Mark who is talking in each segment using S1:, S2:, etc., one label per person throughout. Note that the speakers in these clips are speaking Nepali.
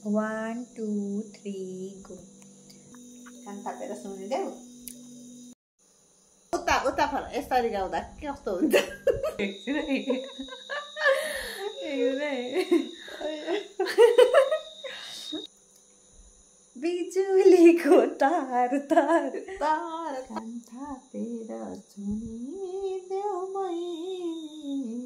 S1: 1 2 3 गो
S2: कान थापेर सुनिदेऊ उता उता फर यसरी गाउँदा के कस्तो हुन्छ
S1: बिजुलीको तार तार
S2: तार कान थापेर सुनिदेऊ मैनी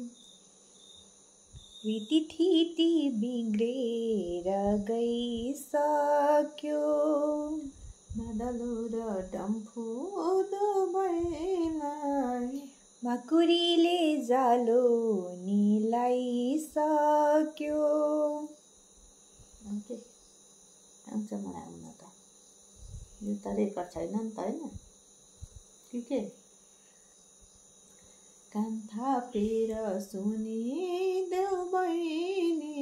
S1: रितिथिति बिग्रेर गइसक्यो
S2: मादलु र डम्फु दुवैलाई
S1: माकुरीले जालो निलाइसक्यो।
S2: आउँछ मलाई आउन त यो त रेकर्ड छैन नि त होइन के कान थापेर सुनिदेऊ बहिनी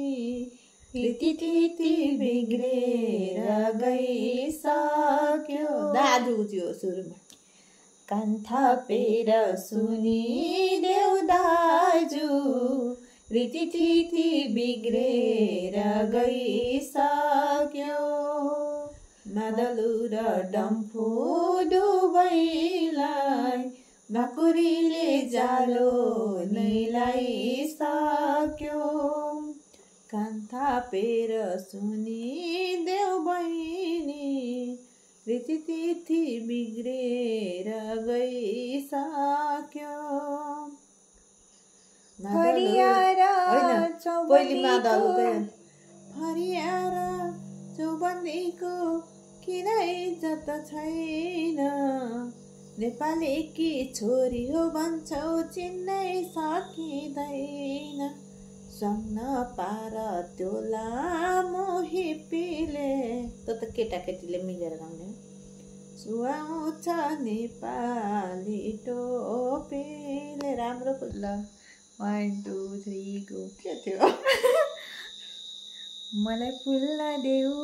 S2: रितिथिति बिग्रेर गइसक्यो दाजु थियो सुरुमा कान थापेर सुनिदेऊ दाजु रितिथिति बिग्रेर गइसक्यो मादलु र डम्फु दुवैलाई माकुरीले जालो निलाइसक्यो कान थापेर सुनिदेऊ बहिनी रितिथिति बिग्रेर गइसक्यो
S1: फरियारा
S2: चौबन्दीको किन इज्जत छैन नेपालीकी छोरी हो भन्छौ चिन्नै सकिँदैन सङ्न पार त्यो लामो हिप्पीले त केटाकेटीले मिलेर गाउने सुहाउँछ नेपाली टोपीले राम्रो ल
S1: 1 2 3 गो
S2: के थियो
S1: मलाई फुल्न देऊ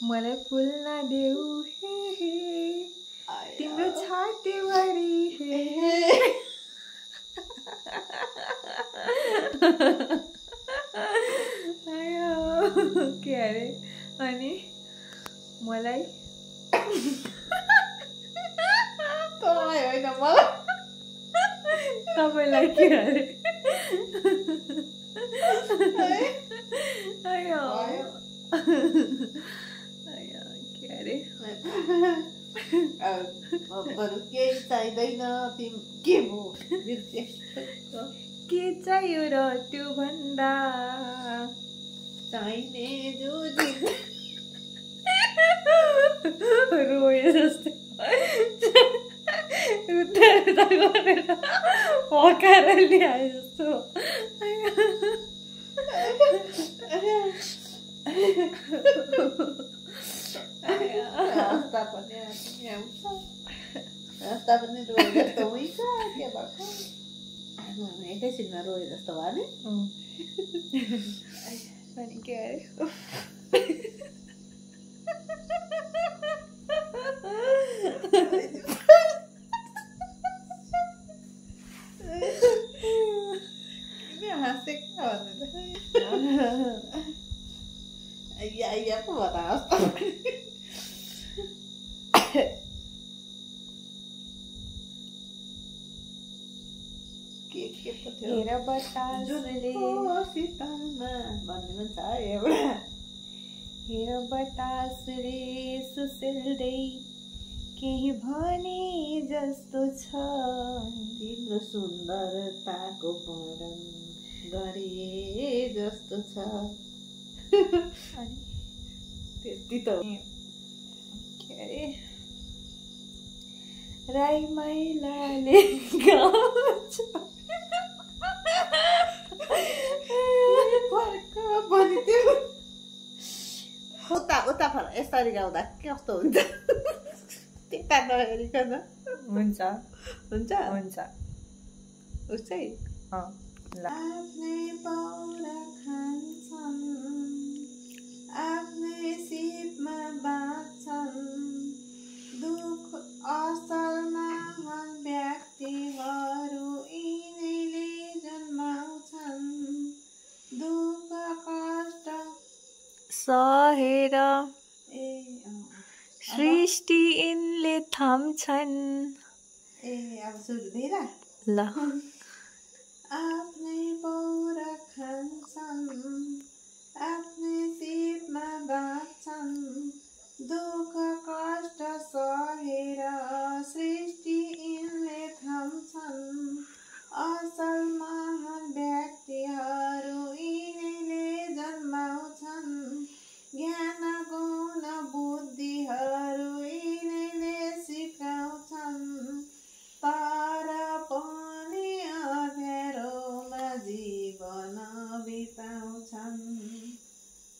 S1: मलाई फुल्न देऊ तिम्रो छातीभरि के अरे अनि मलाई
S2: होइन मलाई
S1: तपाईँलाई के अरे के अरे
S2: अरू केही चाहिँदैन तिमी के भो
S1: के चाहियो र त्यो भन्दा
S2: चाहिने जो
S1: रोए जस्तै पकाएर ल्याए जस्तो
S2: रास्ता पनि रोए जस्तो हुन्छ के भएको एकैछिनमा रोए जस्तो भयो नि
S1: अनि के अरे
S2: हाँसेको अయ్యా पो
S1: हेर बतासले
S2: शीतलमा भन्ने पनि छ एउटा
S1: हेर बतासले सुसेल्दै केही भने जस्तो छ
S2: तिम्रो सुन्दरताको वर्णन गरे जस्तो छ
S1: अनि
S2: त्यति त
S1: के अरे राई मैलाले गाउँछ
S2: उता उता फर यसरी गाउँदा के कस्तो हुन्छ टिकटाक नहेरिकन
S1: हुन्छ
S2: हुन्छ
S1: हुन्छ
S2: उसै
S1: ल
S2: आफ्नै पाउला
S1: सहेर
S2: ए
S1: सृष्टि यिनले थाम्छन्।
S2: अब सुरु दिएर
S1: ल
S2: आफ्नै पौर खान्छन्, आफ्नै सिपमा बाँच्छन्, दुःख कष्ट सहेर सृष्टि यिनले थाम्छन्। असल महान व्यक्तिहरू यिनैले जन्माउँछन्, ज्ञान गुण बुद्धिहरू यिनैले सिकाउँछन्। तर पनि अँध्यारोमा जीवन बिताउँछन्,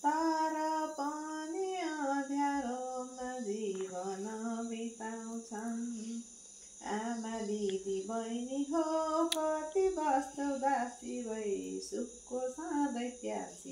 S2: तर पनि अँध्यारोमा जीवन बिताउँछन्। आमा दिदी बहिनी हो कति बस्छौ दासी भई, सुखको सधैँ प्यासी।